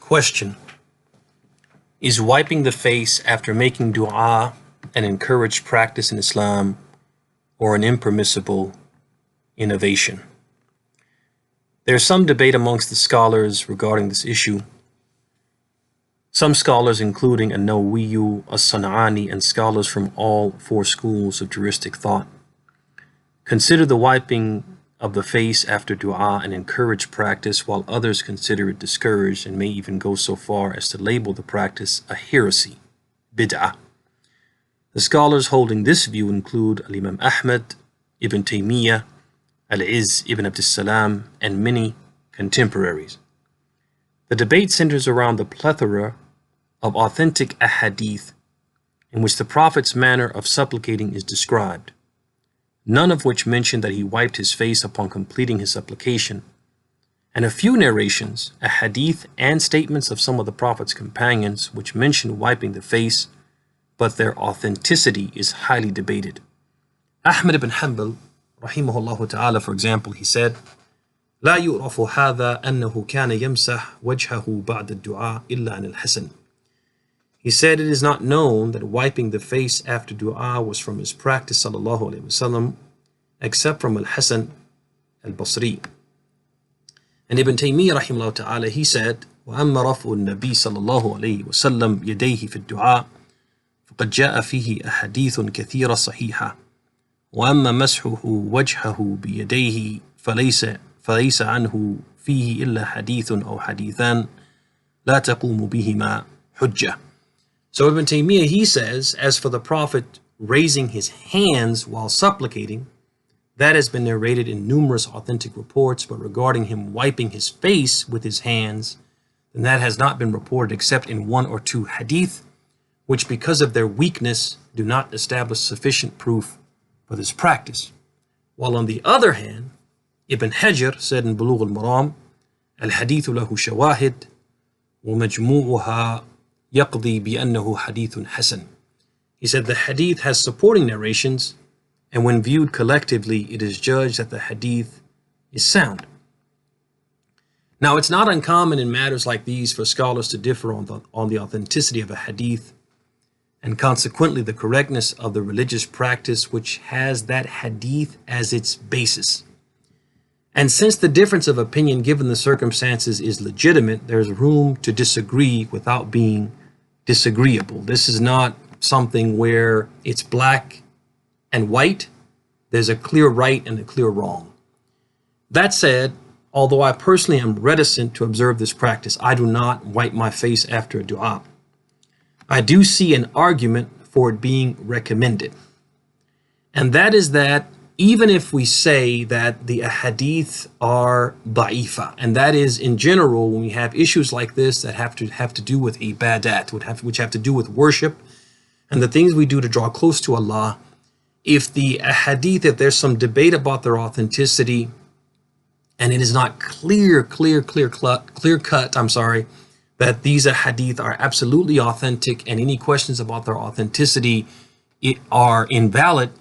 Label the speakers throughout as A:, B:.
A: Question: is wiping the face after making du'a an encouraged practice in Islam or an impermissible innovation? There's some debate amongst the scholars regarding this issue. Some scholars, including an-Nawawi, as-San'ani, and scholars from all four schools of juristic thought, consider the wiping of the face after du'a an encouraged practice, while others consider it discouraged and may even go so far as to label the practice a heresy, bid'ah. The scholars holding this view include Imam Ahmad, Ibn Taymiyyah, Al-Izz ibn Abd as-Salam, and many contemporaries. The debate centers around the plethora of authentic ahadith in which the Prophet's manner of supplicating is described, none of which mention that he wiped his face upon completing his supplication, and a few narrations, ahadith, and statements of some of the Prophet's companions which mention wiping the face, but their authenticity is highly debated. Ahmad ibn Hanbal, rahimahullah ta'ala, for example, he said, لا يعرف هذا أنه كان يمسح وجهه بعد الدعاء إلا عن الحسن. He said, it is not known that wiping the face after dua was from his practice sallallahu alayhi wasallam, except from Al-Hasan al-Basri. And Ibn Taymiyyah rahimahullah ta'ala, he said, وأما رفع النبي صلى الله عليه وسلم يديه في الدعاء فقد جاء فيه أحاديث كثيرة صحيحة، وأما مسحه وجهه بيديه فليس عنه فيه إلا حديث أو حديثان لا تقوم بهما حجة. So Ibn Taymiyyah, he says, as for the Prophet raising his hands while supplicating, that has been narrated in numerous authentic reports, but regarding him wiping his face with his hands, then that has not been reported except in one or two hadith, which because of their weakness do not establish sufficient proof for this practice. While on the other hand, Ibn Hajar said in Bulugh al-Maram, al-hadithu lahu shawahid wa majmu'uha yaqdi bi-annahu hadithun hasan. He said the hadith has supporting narrations, and when viewed collectively, it is judged that the hadith is sound. Now, it's not uncommon in matters like these for scholars to differ on the authenticity of a hadith, and consequently the correctness of the religious practice which has that hadith as its basis. And since the difference of opinion given the circumstances is legitimate, there's room to disagree without being disagreeable. This is not something where it's black and white. There's a clear right and a clear wrong. That said, although I personally am reticent to observe this practice, I do not wipe my face after a dua. I do see an argument for it being recommended. And that is that even if we say that the ahadith are da'ifa, and that is in general when we have issues like this that have to do with ibadat, which have to do with worship and the things we do to draw close to Allah, if the ahadith, if there's some debate about their authenticity and it is not clear cut, that these ahadith are absolutely authentic and any questions about their authenticity are invalid,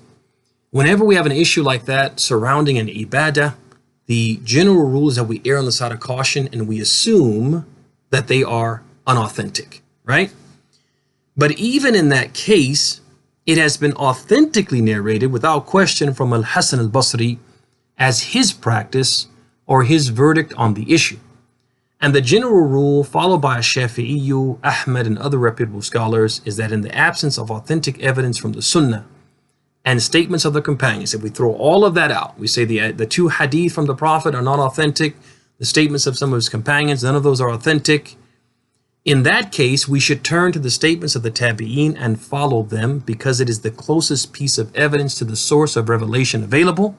A: whenever we have an issue like that surrounding an ibadah, the general rule is that we err on the side of caution and we assume that they are unauthentic, right? But even in that case, it has been authentically narrated without question from Al-Hasan al-Basri as his practice or his verdict on the issue. And the general rule followed by as-Saafiy, Ahmad, and other reputable scholars is that in the absence of authentic evidence from the Sunnah and statements of the companions, if we throw all of that out, we say the two hadith from the Prophet are not authentic, the statements of some of his companions, none of those are authentic. In that case, we should turn to the statements of the tabi'een and follow them because it is the closest piece of evidence to the source of revelation available.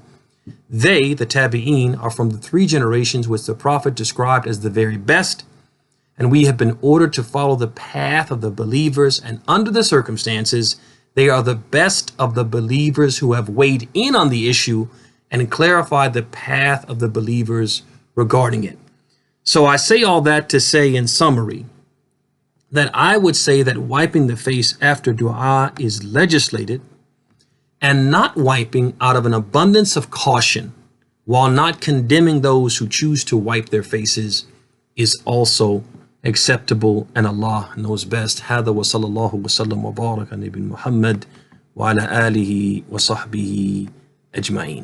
A: They, the tabi'een, are from the three generations which the Prophet described as the very best, and we have been ordered to follow the path of the believers, and under the circumstances, they are the best of the believers who have weighed in on the issue and clarified the path of the believers regarding it. So I say all that to say in summary that I would say that wiping the face after dua is legislated, and not wiping out of an abundance of caution while not condemning those who choose to wipe their faces is also acceptable, and Allah knows best. هذا وصلى الله وسلم وبارك على نبي محمد وعلى آله وصحبه أجمعين.